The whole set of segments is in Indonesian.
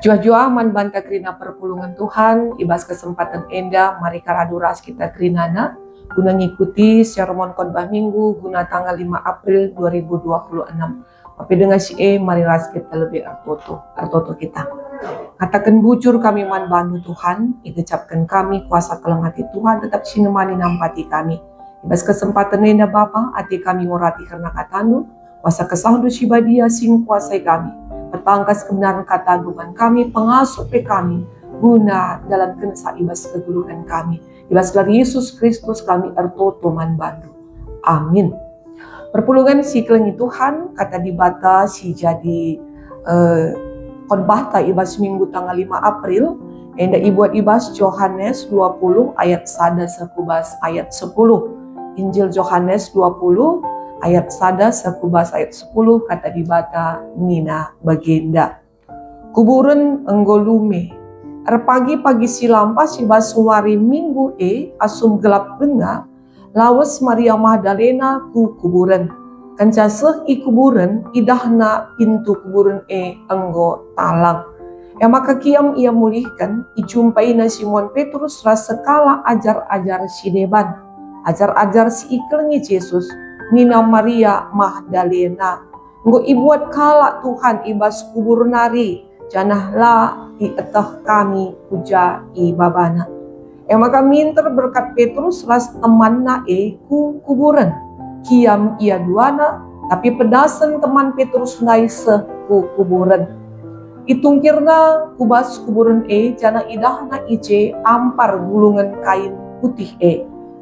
Jua-jua man banta kerina perpulungan Tuhan, ibas kesempatan enda, mari karaduras kita kerinana, guna ngikuti sermon khotbah minggu, guna tanggal 5 April 2026. Tapi dengan mari ras kita lebih artoto kita. Katakan bujur kami man bantu Tuhan, ikecapkan kami kuasa kelengati Tuhan, tetap sinemani nampati kami. Ibas kesempatan enda Bapa, hati kami ngurati karena katandu, kuasa kesahandu sibadia sing kuasai kami. Pertangkas kebenaran kata Tuhan kami, pengasuh kami, guna dalam kenesa ibas keguluhan kami. Ibas dari Yesus Kristus kami artoto man bantu. Amin. Perpulungan si kelengi Tuhan, kata dibata si jadi khotbah ta ibas minggu tanggal 5 April, enda ibuat ibas Yohanes 20 ayat 1 sekubas ayat 10. Injil Yohanes 20 ayat 1 sekubas ayat 10 kata dibata Nina Bagenda. Kuburan enggolume. Pagi-pagi silampa si basuari minggu asum gelap denga, lawas Maria Magdalena ku kuburan. Kancaseh i kuburan, idahna pintu kuburan enggo talang. Maka kiam ia mulihkan, ijumpai na Simon Petrus rasa kala ajar-ajar si deban. Ajar-ajar si iklengi Yesus, Nina Maria Magdalena. Nggo ibuat kala Tuhan ibas kubur nari, janahlah ietah kami puja ibabana. Maka minter berkat Petrus ras temanna ku kuburan. Kiam ia duana, tapi pedasan teman Petrus nai ku kuburan. Itungkirna kubas kuburan jana idahna ice ampar gulungan kain putih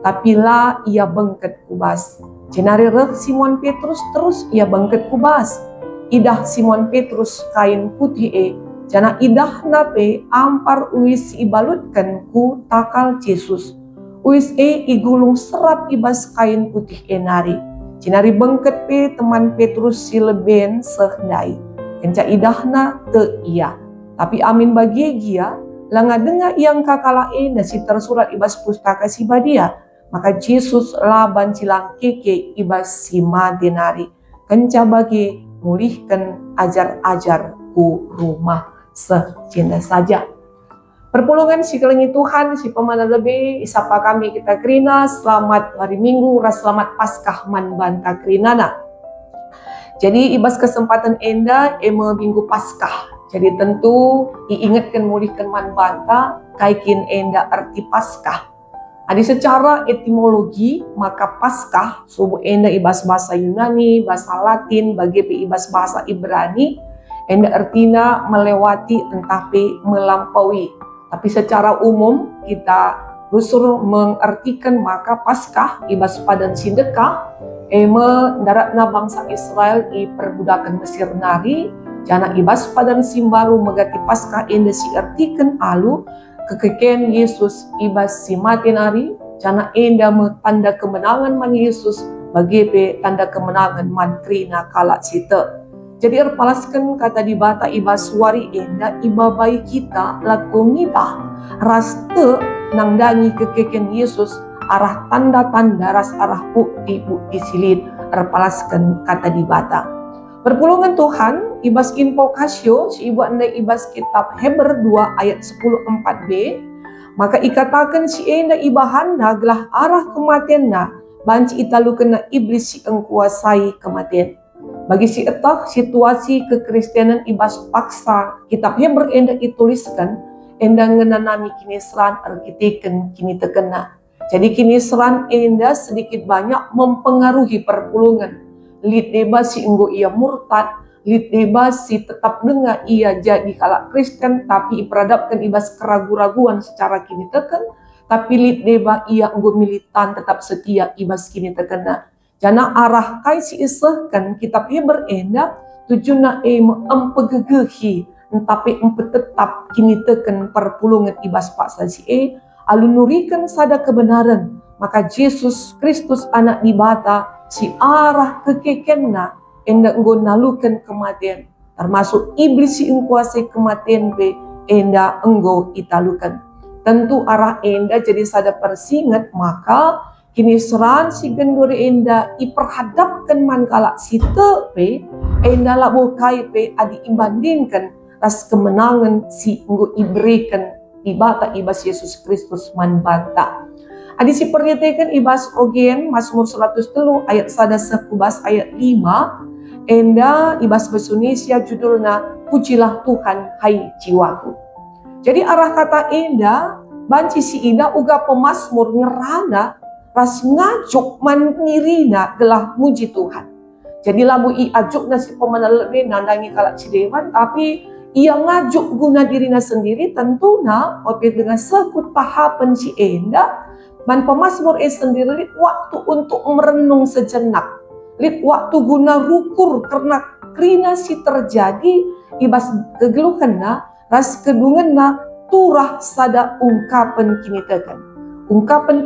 tapi lah ia bengket kubas. Cenari rek Simon Petrus terus ia bengket kubas. Idah Simon Petrus kain putih jana idahna ampar uis ibalutkan ku takal Yesus. Uis igulung serap ibas kain putih nari. Cenari bengket teman Petrus sileben sehnai. Kenca idahna te iya. Tapi amin bagi gia, langa denga yang kakala nasi tersurat ibas pustaka si badia. Maka Yesus laban cilang keke ibas si madenari. Kenca bagi mulihkan ajar-ajar ku rumah secinta saja. Perpulungan si kelengi Tuhan, si pemana lebih, isapa kami kita kerina, selamat hari Minggu, selamat Paskah man banta kerinana. Jadi ibas kesempatan enda minggu Paskah. Jadi tentu diingatkan mulihkan man banta, kaikin enda arti Paskah. Adi secara etimologi, maka Paskah, subuh enda ibas bahasa Yunani, bahasa Latin, bagi ibas bahasa Ibrani, enda artinya melewati entapi melampaui. Tapi secara umum kita rusur mengartikan maka Paskah ibas padan sindeka daratna bangsa Israel i perbudakan Mesir nari jana ibas padan simbaru megati Paskah enda si artikan alu kekeken Yesus ibas si mati nari jana enda tanda kemenangan man Yesus bagi tanda kemenangan man krina kala sita. Jadi erpalaskan kata dibata ibas wari enda ibabai kita laku ngitah raste nangdangi kekeken Yesus arah tanda-tanda ras arah bukti-bukti silid erpalaskan kata dibata. Perpulungan Tuhan ibas info kasio si ibu anda ibas kitab Heber 2 ayat 10-4b, maka ikatakan si enda ibahanda gelah arah kematianna banci italu kena iblis si engkuasai kematian. Bagi si etah situasi kekristenan ibas paksa kitab Heber enda dituliskan enda ngenanami kini seran arkiteken kini tekena. Jadi kini seran enda sedikit banyak mempengaruhi perpulungan. Lid deba si enggo ia murtad, lid deba si tetap dengar ia jadi kala Kristen tapi iperadapkan ibas keragu-raguan secara kini teken, tapi lid deba ia enggo militan tetap setia ibas kini tekena. Jana arah kai si isehkan kitab Heber enda tujuna empegegehi tapi tetap kini teken perpulungan ibas paksa si alunurikan sada kebenaran maka Yesus Kristus anak dibata si arah kekekenna enda enggo nalukan kematian termasuk iblis si engkuasai kematian enda enggo italukan. Tentu arah enda jadi sada persingat maka kini seran si genduri enda iperhadapkan man kala site enda labuh kai adi imbandingkan ras kemenangan si nggo iberikan ibata ibas Yesus Kristus man bata. Adi si pernyatakan ibas ogen Mazmur 103 ayat 1 ayat 5 enda ibas bahasa Indonesia judulnya pujilah Tuhan hai jiwaku. Jadi arah kata enda banci si ida uga pemazmur ngerana ras ngajuk man ngirina gelah muji Tuhan. Jadi lamu i ajuk na si pemanah lebih nandangi kalak si dewan, tapi ia ngajuk guna dirinya sendiri tentuna opi dengan sekut tahapan si enda man pemazmur sendiri lit waktu untuk merenung sejenak, lit waktu guna rukur karena krina si terjadi ibas kegeluhanna ras kedunganna turah sada ungkapan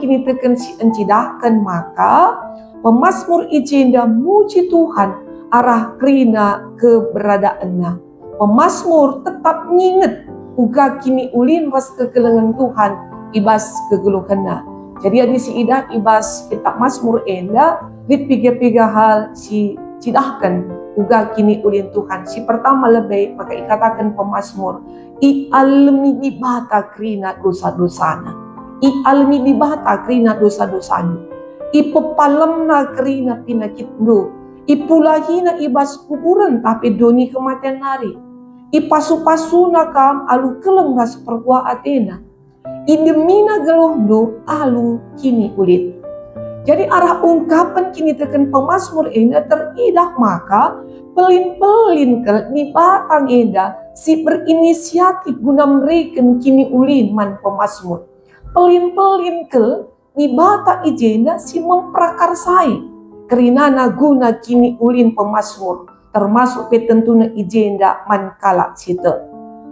kini teken si encidakan maka pemazmur ijenda muji Tuhan arah krina keberadaannya. Pemazmur tetap nginget uga kini ulin ras kekelengan Tuhan ibas kegeluhanna. Jadi adi si ida ibas kitab Mazmur enda lit piga hal si cidahkan uga kini ulin Tuhan. Si pertama lebih maka ikatakan pemazmur i almi dibata krina dosa-dosana. I almi dibata krina dosa-dosanya. I pepalemna krina pinakitndo. I pulahina ibas kuburan tapi doni kematian nari. I pasu-pasuna kam alu keleng ras perkua atena. Indemina gelohdo alu kini ulit. Jadi arah ungkapan kini teken pemazmur enda teridah maka pelin-pelin kel di batang enda si berinisiatif guna mereken kini ulin man pemazmur. Pelin-pelin kel di bata ijenda si memprakarsai kerinana guna kini ulin pemazmur termasuk petentuna ijenda man kalak sita.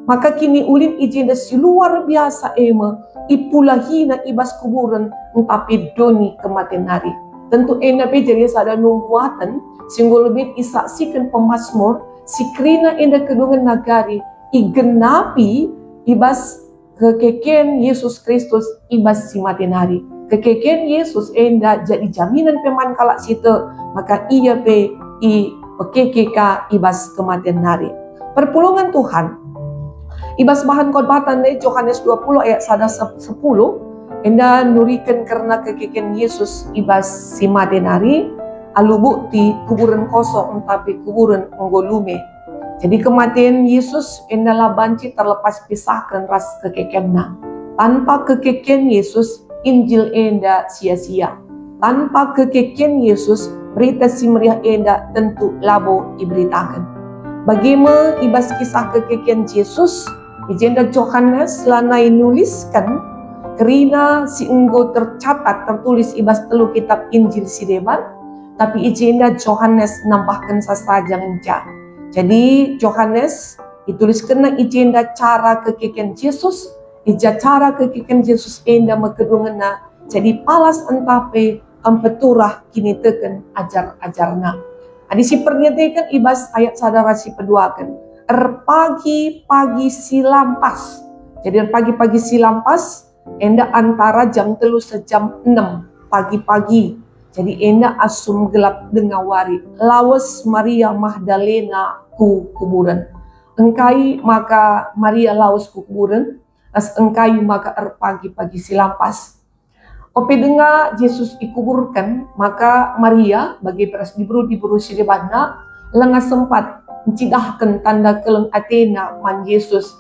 Maka kini ulin ijenda si luar biasa ipulahina ibas kuburan tapi doni kematian hari. Tentu enda jadi sada nungguatan singgol lebih isaksikan pemazmur si krina enda kedungan nagari igenapi ibas kekeken Yesus Kristus ibas si matian hari. Kekeken Yesus enda jadi jaminan peman kalak situ maka ia pe i okekeka ibas kematian hari. Perpulungan Tuhan ibas bahan khotbatan Yohanes 20 ayat 10 enda nurikan karena kekeken Yesus ibas si madenari alu bukti kuburan kosong tapi kuburan enggolume. Jadi kematian Yesus enda lah banci terlepas pisahkan ras kekekenna. Tanpa kekeken Yesus Injil enda sia-sia. Tanpa kekeken Yesus berita si meriah enda tentu labo diberitakan. Bagaimana ibas kisah kekeken Yesus Ijenda Yohanes lanai nuliskan kerina si enggo tertulis ibas telu kitab Injil si deban, tapi ijenda Yohanes nambahkan sasaja ngenca. Jadi Yohanes dituliskan ijenda cara kekeken Yesus, ija cara kekeken Yesus enda makedungena. Jadi palas entape ampeturah kini teken ajar-ajarna. Adi si pernyatakan ibas ayat sadara si peduakan. Pagi-pagi silampas. Jadi pagi-pagi silampas enda antara jam 3 sejam 6 pagi-pagi. Jadi enda asum gelap dengawari. Lawas Maria Magdalena ku kuburan. Engkai maka Maria lawas ku kuburan. As engkai maka pagi-pagi silampas. Ope dengar Yesus dikuburkan maka Maria bagi peras diburu si debana lenga sempat mencidahkan tanda keleng Athena man Yesus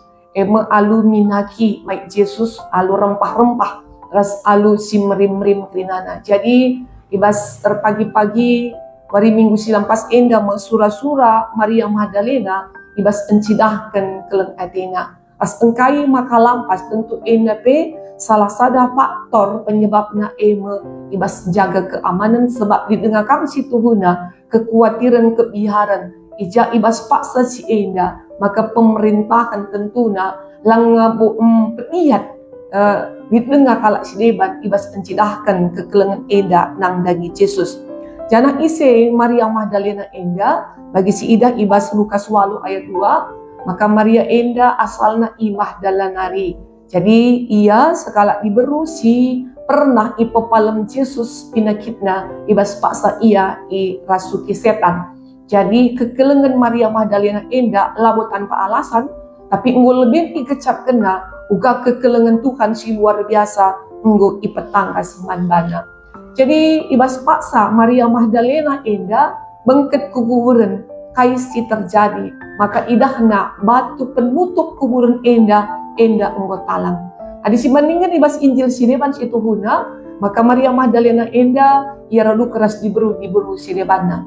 alu minaki baik Yesus alu rempah-rempah ras alu si merim-merim kerinana. Jadi ibas terpagi-pagi hari minggu silampas enda sura-sura Maria Magdalena ibas encidahkan keleng Athena. As engkai maka lampas tentu enda pe salah sada faktor penyebabnya ibas jaga keamanan sebab didengarkan situ guna kekhawatiran kebiharan ija ibas paksa si enda maka pemerintahan tentuna langabu peniat didengar kalak si deban ibas encidahkan kekelengan enda nang dagi Yesus. Jana ise Maria Magdalena enda bagi si ida ibas Lukas 8 ayat 2 maka Maria enda asalna imah dalanari. Jadi ia sekala diberu si pernah ipepalem Yesus pinakitna ibas paksa ia rasuki setan. Jadi kekelengan Maria Magdalena enda labo tanpa alasan Tapi enggo lebih ikecap kena uga kekelengan Tuhan si luar biasa enggo ipetang kasiman bana. Jadi ibas paksa Maria Magdalena enda bengket kuburan kaisi terjadi, maka idahna batu penutup kuburan enda enggo talang. Adi si bandingkan ibas Injil sideban situ huna, maka Maria Magdalena enda ia radu keras diburu sidebana.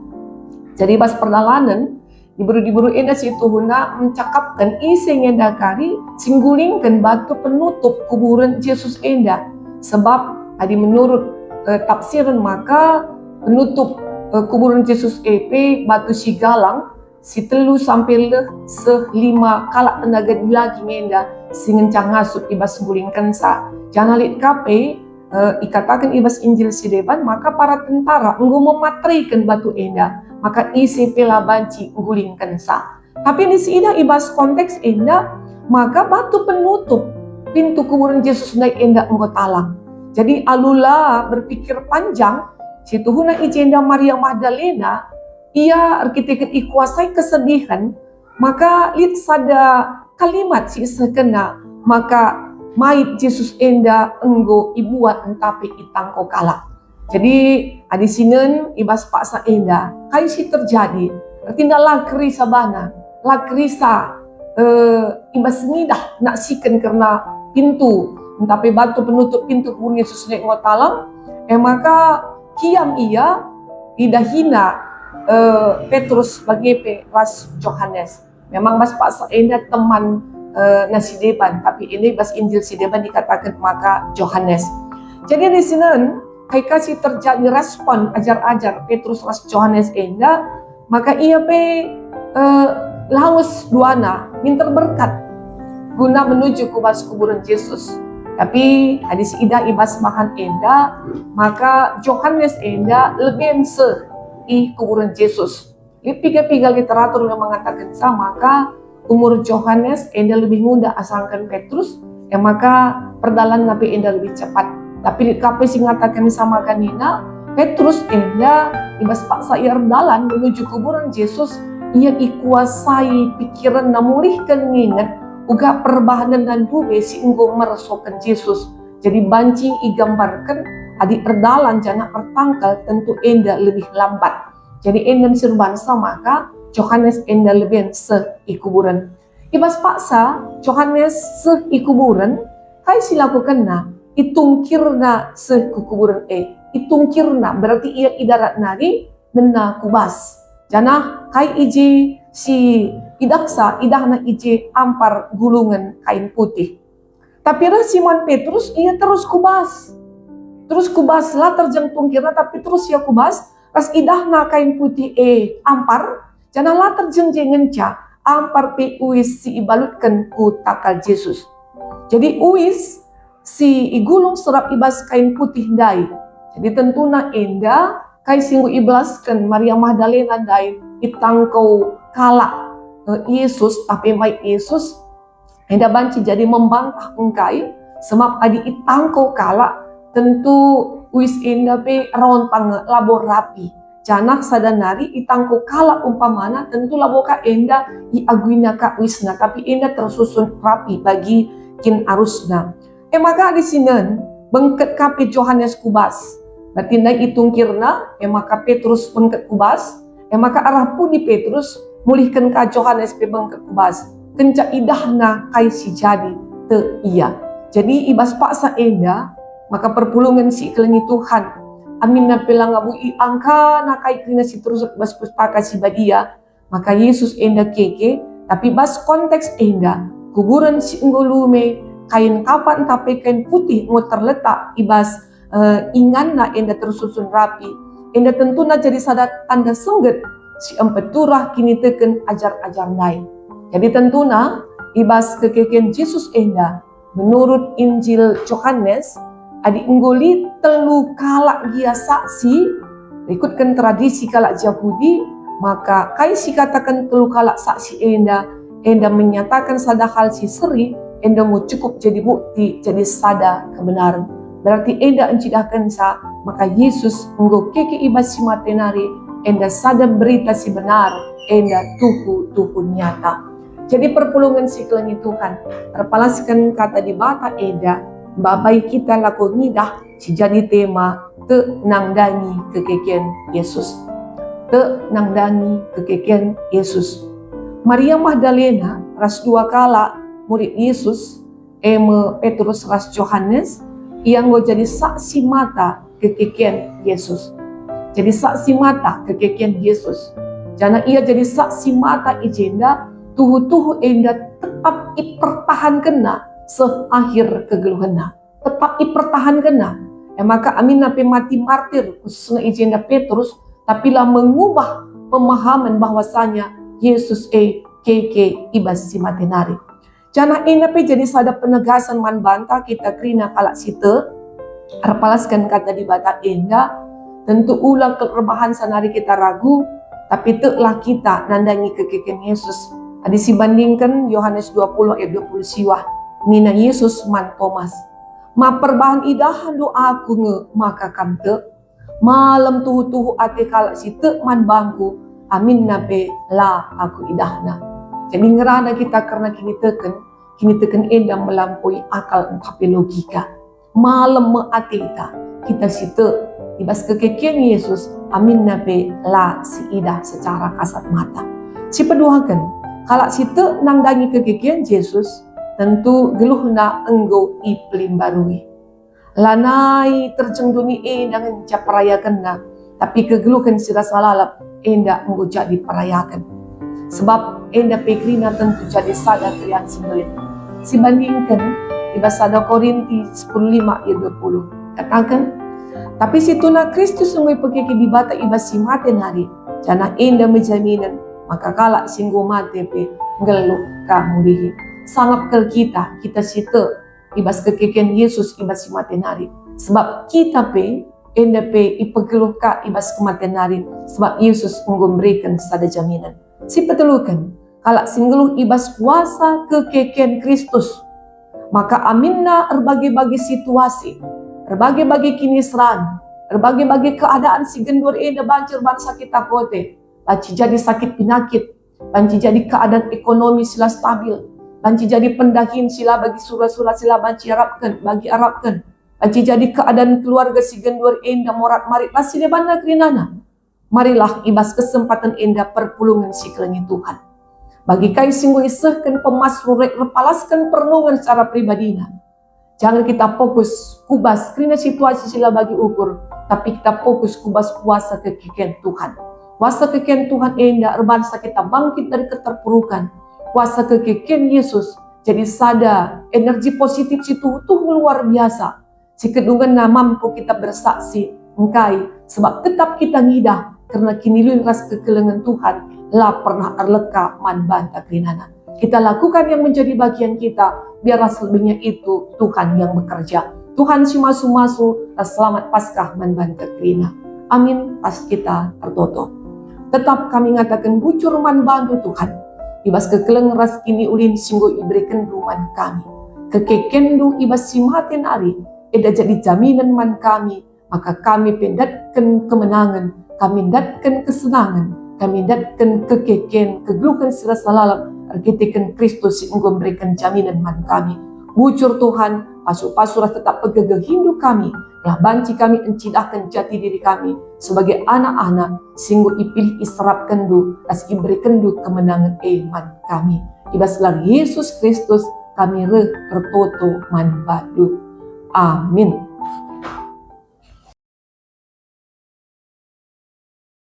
Jadi ibas perjalanan diburu enda situ huna mencakapkan isi enda kari singgulingkan batu penutup kuburan Yesus enda. Sebab adi menurut tafsiran maka penutup kuburan Yesus batu si galang si telu sampai selima kalak tenaga lagi ngenda singencang ngasut ibas gulingkan sa. Jangan lit kape ikatakan ibas Injil sideban, maka para tentara enggo mematrikan batu enda, maka isi pela banci gulingkan sa. Tapi di sini ibas konteks enda, maka batu penutup pintu kuburan Yesus naik enda enggo talang. Jadi alula berpikir panjang, situ huna ijenda Maria Magdalena, ia arkitek ikuasai kesedihan, maka lit sada kalimat si sekena, maka mait Yesus enda enggo ibuat entape itangko kala. Jadi adi sinen ibas paksa enda kai si terjadi tindak lakri sabana lakrisa ibas ngidah nak siken karena pintu entape batu penutup pintu kubur Yesus nek ngotalang maka kiam ia tidak hina Petrus sebagai ras Yohanes. Memang bas paksa enda teman nasi deban, tapi ini bas Injil si deban dikatakan maka Yohanes. Jadi di sini kai kasih terjadi respon ajar-ajar Petrus ras Yohanes enda, maka ia laus duana minta berkat guna menuju ke bas kuburan Yesus. Tapi hadis ida ibas bahan enda, maka Yohanes enda lebih i kuburan Yesus. Piga-piga literatur yang mengatakan sama, maka umur Yohanes enda lebih muda asangkan Petrus, maka perdalan nabi enda lebih cepat. Tapi kape sing ngatakan sama kanina, Petrus enda ibas paksa ia dalan menuju kuburan Yesus, ia ikuasai pikiran namulihkan ngingat uga perbahanan dan dube si enggo meresokan Yesus. Jadi banci igambarkan adik erdalan jana ertangkal tentu enda lebih lambat. Jadi enda sirbansa maka Yohanes enda lebih kuburan. Ibas paksa Yohanes kuburan, kai silakukan na itungkirna kuburan itungkirna berarti ia idarat nari nena kubas. Jana kai iji si idaksa idahna iji ampar gulungan kain putih. Tapi Simon Petrus ia terus kubas. Terus kubas lah terjang tungkirna tapi terus ia kubas. Ras idahna kain putih ampar. Jana lah terjang jengenca ampar pe uis si ibalutkan ku takal Yesus. Jadi uis si igulung serap ibas kain putih dai. Jadi tentuna enda kai singgu iblaskan Maria Magdalena dai itangkau kala Yesus tapi mai Yesus enda banci jadi membantah engkai sebab adi itangkau kala tentu uis enda pe rontang labor rapi. Janak sadanari itangkau kala umpamana tentu laboka enda iaguina ka wisna tapi enda tersusun rapi bagi kin arusna. Maka di sini bengket kape Yohanes kubas. Berarti nai itungkirna maka Petrus bengket kubas. Maka arah puni Petrus mulihkan ka Yohanes pe bengket kubas. Kenca idahna kai si jadi te iya. Jadi ibas paksa enda maka perpulungan si kelengi Tuhan. Amin na pelangabu i angka na kai krina si terus bas pustaka si badia. Maka Yesus enda keke tapi bas konteks enda kuburan si enggolume kain kapan tapi kain putih mau terletak ibas ingan na enda tersusun rapi. Enda tentu na jadi sadat tanda sengget si empeturah kini teken ajar-ajar lain. Jadi tentu na ibas kekeken Yesus enda menurut Injil Yohanes adi enggoli telu kalak gia saksi ikutkan tradisi kalak Yahudi, maka kai si katakan telu kalak saksi enda menyatakan sada hal si seri enda mau cukup jadi bukti jadi sada kebenaran. Berarti enda encidahkan sa maka Yesus enggo keke ibas si matenari enda sada berita si benar enda tuhu nyata. Jadi perpulungan siklengi Tuhan, terpalaskan kata di bata eda, babai kita laku ngidah, si jadi tema, te nangdangi kekekian Yesus. Te nangdangi kekekian Yesus. Maria Magdalena, ras dua kala, murid Yesus, Petrus ras Yohanes, yang mau jadi saksi mata kekekian Yesus. Jadi saksi mata kekekian Yesus. Jana ia jadi saksi mata ijenda, tuhu-tuhu enda tetap ipertahankan seakhir kegeluhana. Tetap ipertahankan. Maka amin nape mati martir khususnya ijenda Petrus, tapi lah mengubah pemahaman bahwasanya Yesus keke ibas si matenari. Jana enape jadi sada penegasan man banta kita krina kalak site, arpalaskan kata di bata enda, tentu ulang kerebahan sanari kita ragu, tapi teklah kita nandangi kekekian Yesus. Adi sibandingkan Yohanes 20 ayat 20 siwah, mina Yesus man Thomas. Ma perbahan idahan doaku nge maka kamte, malam tuhu-tuhu ate kalak si te man bangku, amin nabe la aku idahna. Jadi ngerana kita karena kini teken endang melampaui akal tapi logika. Malam meate kita si te ibas kekekian Yesus, amin nabe la si idah secara kasat mata. Si peduakan, kalau si te nangdangi kekekian Yesus, tentu geluhna enggo iplim barui. Lanai terjengduni dengan caparayakan na, tapi kegeluhan sira salalap enda enggo jadi perayakan. Sebab enda pekrina tentu jadi sada krian sembelit. Sibandingkan ibas sada Korinti 10:5 ayat 20. Katakan, tapi situna Kristus sungguh pekiki di bata ibas si mate nari, jana enda menjaminan, maka kalak singgo mate pe ngeluk kamulihi. Sangat kel kita site ibas kekekian Yesus ibas si mate nari. Sebab kita pe enda pe ipegeluh ka ibas kematian nari, sebab Yesus memberikan sada jaminan. Si petelukan, kalak singgeluh ibas kuasa kekekian Kristus, maka aminna berbagai-bagai situasi, berbagai-bagai kinisran, berbagai-bagai keadaan si gendur eda banjir bangsa kita kote, banci jadi sakit penyakit, banci jadi keadaan ekonomi sila stabil, banci jadi pendahin sila bagi surah-surah sila banci harapkan, banci jadi keadaan keluarga si gendur eda morat marit pasti debana kerinana. Marilah ibas kesempatan enda perpulungan si kelengi Tuhan. Bagi kai singgo isehkan pemasrurek repalaskan perenungan secara pribadinya. Jangan kita fokus kubas karena situasi sila bagi ukur, tapi kita fokus kubas kuasa kekekian Tuhan. Kuasa kekekian Tuhan enda bangsa kita bangkit dari keterpurukan. Kuasa kekekian Yesus jadi sada energi positif situ luar biasa. Si kedungan mampu kita bersaksi engkai sebab tetap kita ngidah karena kini ras kekelengan Tuhan lah pernah terleka man banta kerinana. Kita lakukan yang menjadi bagian kita, biar selebihnya itu Tuhan yang bekerja. Tuhan si masu-masu, selamat Paskah man banta kerina. Amin, pas kita tertutup. Tetap kami ngatakan bucur man bantu Tuhan. Ibas kekeleng ras kini ulin singgo iberikan duman kami. Kekekendu ibas si maten ari, eda jadi jaminan man kami, maka kami pendatkan kemenangan, kami datkan kesenangan, kami datkan kekekian, kegeluhan serasa lalap, arkitekan Kristus yang memberikan jaminan man kami. Bucur Tuhan, pasu-pasu tetap pegegeh hindu kami, telah banci kami encidahkan jati diri kami sebagai anak-anak, singguh ipilih israpkan du, as iberikan du kemenangan iman kami. Ibas lagi Yesus Kristus, kami tertoto man badu. Amin.